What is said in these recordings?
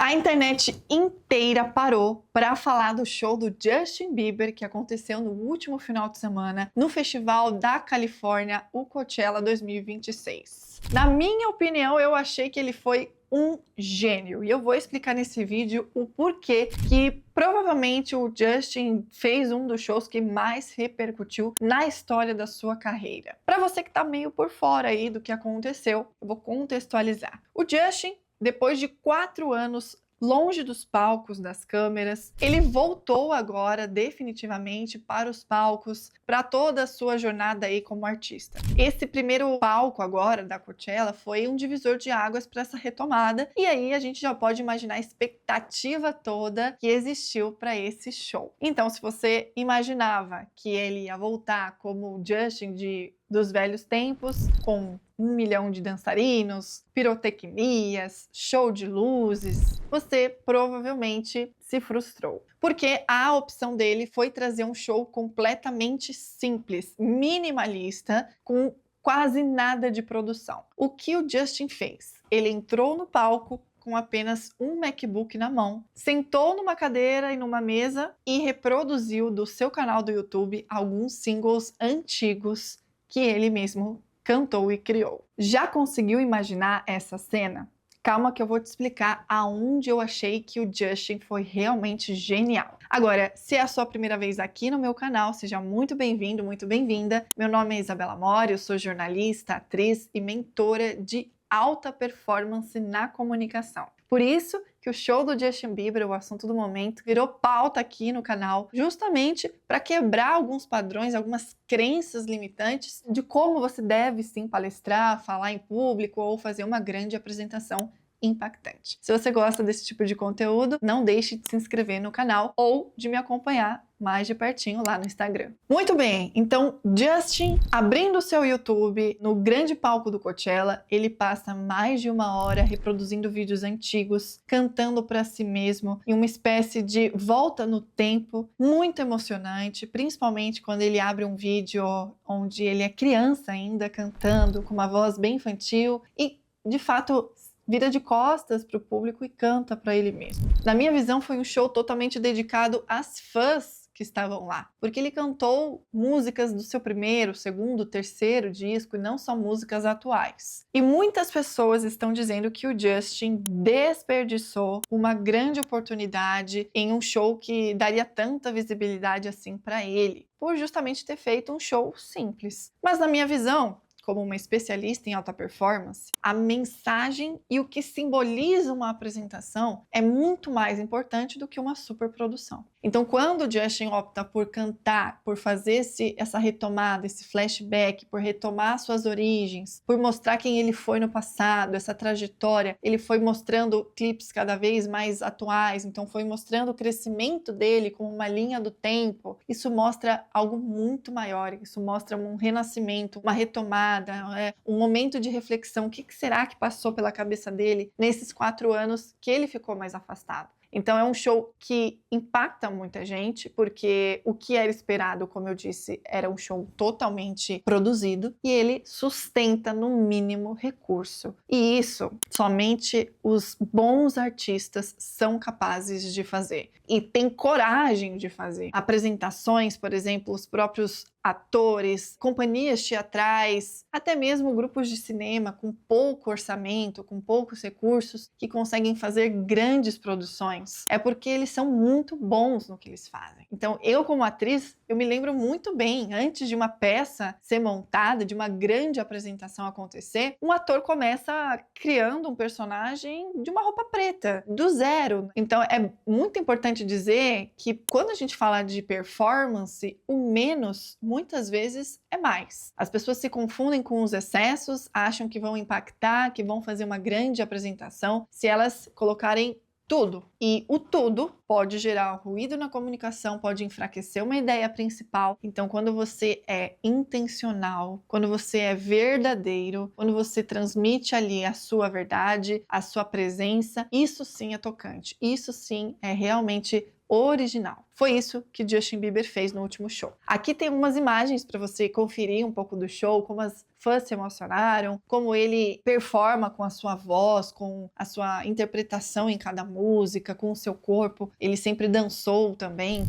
A internet inteira parou para falar do show do Justin Bieber que aconteceu no último final de semana no Festival da Califórnia, o Coachella 2026. Na minha opinião, eu achei que ele foi um gênio e eu vou explicar nesse vídeo o porquê que provavelmente o Justin fez um dos shows que mais repercutiu na história da sua carreira. Para você que está meio por fora aí do que aconteceu, eu vou contextualizar. O Justin, depois de 4 anos longe dos palcos, das câmeras, ele voltou agora definitivamente para os palcos, para toda a sua jornada aí como artista. Esse primeiro palco agora da Coachella foi um divisor de águas para essa retomada, e aí a gente já pode imaginar a expectativa toda que existiu para esse show. Então, se você imaginava que ele ia voltar como o Justin dos velhos tempos, com 1 milhão de dançarinos, pirotecnias, show de luzes, você provavelmente se frustrou. Porque a opção dele foi trazer um show completamente simples, minimalista, com quase nada de produção. O que o Justin fez? Ele entrou no palco com apenas um MacBook na mão, sentou numa cadeira e numa mesa e reproduziu do seu canal do YouTube alguns singles antigos que ele mesmo cantou e criou. Já conseguiu imaginar essa cena? Calma que eu vou te explicar aonde eu achei que o Justin foi realmente genial. Agora, se é a sua primeira vez aqui no meu canal, seja muito bem-vindo, muito bem-vinda. Meu nome é Isabela Mori, eu sou jornalista, atriz e mentora de alta performance na comunicação. Por isso que o show do Justin Bieber, o assunto do momento, virou pauta aqui no canal, justamente para quebrar alguns padrões, algumas crenças limitantes de como você deve sim palestrar, falar em público ou fazer uma grande apresentação impactante. Se você gosta desse tipo de conteúdo, não deixe de se inscrever no canal ou de me acompanhar mais de pertinho lá no Instagram. Muito bem, então Justin, abrindo o seu YouTube no grande palco do Coachella, ele passa mais de 1 hora reproduzindo vídeos antigos, cantando para si mesmo, em uma espécie de volta no tempo, muito emocionante, principalmente quando ele abre um vídeo onde ele é criança ainda, cantando com uma voz bem infantil e, de fato, vira de costas para o público e canta para ele mesmo. Na minha visão, foi um show totalmente dedicado às fãs que estavam lá, porque ele cantou músicas do seu primeiro, segundo, terceiro disco e não só músicas atuais. E muitas pessoas estão dizendo que o Justin desperdiçou uma grande oportunidade em um show que daria tanta visibilidade assim para ele, por justamente ter feito um show simples. Mas na minha visão, como uma especialista em alta performance, a mensagem e o que simboliza uma apresentação é muito mais importante do que uma superprodução. Então, quando o Justin opta por cantar, por fazer essa retomada, esse flashback, por retomar suas origens, por mostrar quem ele foi no passado, essa trajetória, ele foi mostrando clipes cada vez mais atuais, então foi mostrando o crescimento dele como uma linha do tempo. Isso mostra algo muito maior, isso mostra um renascimento, uma retomada, um momento de reflexão. O que será que passou pela cabeça dele nesses 4 anos que ele ficou mais afastado? Então é um show que impacta muita gente, porque o que era esperado, como eu disse, era um show totalmente produzido e ele sustenta no mínimo recurso. E isso somente os bons artistas são capazes de fazer e têm coragem de fazer. Apresentações, por exemplo, os próprios atores, companhias teatrais, até mesmo grupos de cinema com pouco orçamento, com poucos recursos, que conseguem fazer grandes produções. É porque eles são muito bons no que eles fazem. Então, eu como atriz, eu me lembro muito bem, antes de uma peça ser montada, de uma grande apresentação acontecer, um ator começa criando um personagem de uma roupa preta, do zero. Então, é muito importante dizer que quando a gente fala de performance, o menos muitas vezes é mais. As pessoas se confundem com os excessos, acham que vão impactar, que vão fazer uma grande apresentação se elas colocarem tudo. E o tudo pode gerar ruído na comunicação, pode enfraquecer uma ideia principal. Então, quando você é intencional, quando você é verdadeiro, quando você transmite ali a sua verdade, a sua presença, isso sim é tocante. Isso sim é realmente original. Foi isso que Justin Bieber fez no último show. Aqui tem umas imagens para você conferir um pouco do show, como as fãs se emocionaram, como ele performa com a sua voz, com a sua interpretação em cada música, com o seu corpo. Ele sempre dançou também.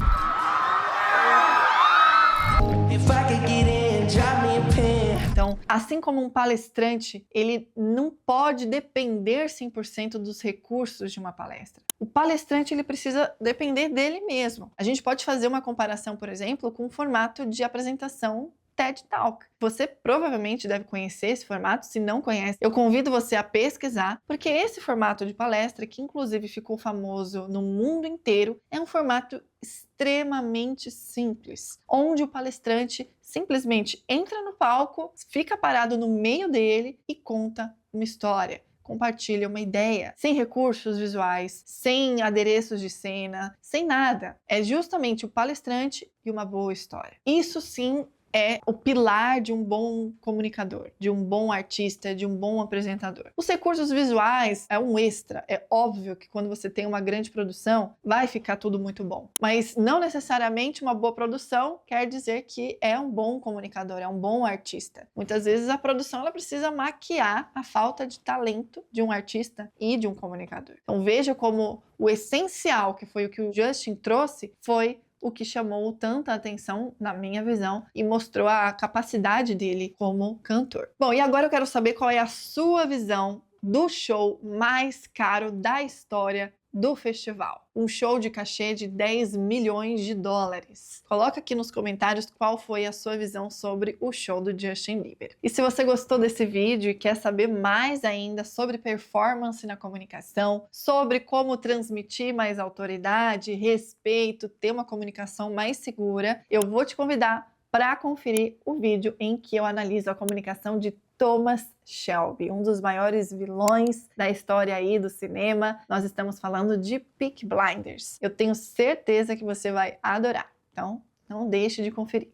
Então, assim como um palestrante, ele não pode depender 100% dos recursos de uma palestra. O palestrante ele precisa depender dele mesmo. A gente pode fazer uma comparação, por exemplo, com o formato de apresentação TED Talk. Você provavelmente deve conhecer esse formato, se não conhece, eu convido você a pesquisar, porque esse formato de palestra, que inclusive ficou famoso no mundo inteiro, é um formato extremamente simples, onde o palestrante simplesmente entra no palco, fica parado no meio dele e conta uma história. Compartilha uma ideia, sem recursos visuais, sem adereços de cena, sem nada. É justamente o palestrante e uma boa história. Isso sim é o pilar de um bom comunicador, de um bom artista, de um bom apresentador. Os recursos visuais é um extra. É óbvio que quando você tem uma grande produção, vai ficar tudo muito bom. Mas não necessariamente uma boa produção quer dizer que é um bom comunicador, é um bom artista. Muitas vezes a produção ela precisa maquiar a falta de talento de um artista e de um comunicador. Então veja como o essencial, que foi o que o Justin trouxe, foi o que chamou tanta atenção, na minha visão, e mostrou a capacidade dele como cantor. Bom, e agora eu quero saber qual é a sua visão do show mais caro da história do festival. Um show de cachê de 10 milhões de dólares. Coloca aqui nos comentários qual foi a sua visão sobre o show do Justin Bieber. E se você gostou desse vídeo e quer saber mais ainda sobre performance na comunicação, sobre como transmitir mais autoridade, respeito, ter uma comunicação mais segura, eu vou te convidar para conferir o vídeo em que eu analiso a comunicação de Thomas Shelby, um dos maiores vilões da história aí do cinema. Nós estamos falando de Peaky Blinders. Eu tenho certeza que você vai adorar. Então, não deixe de conferir.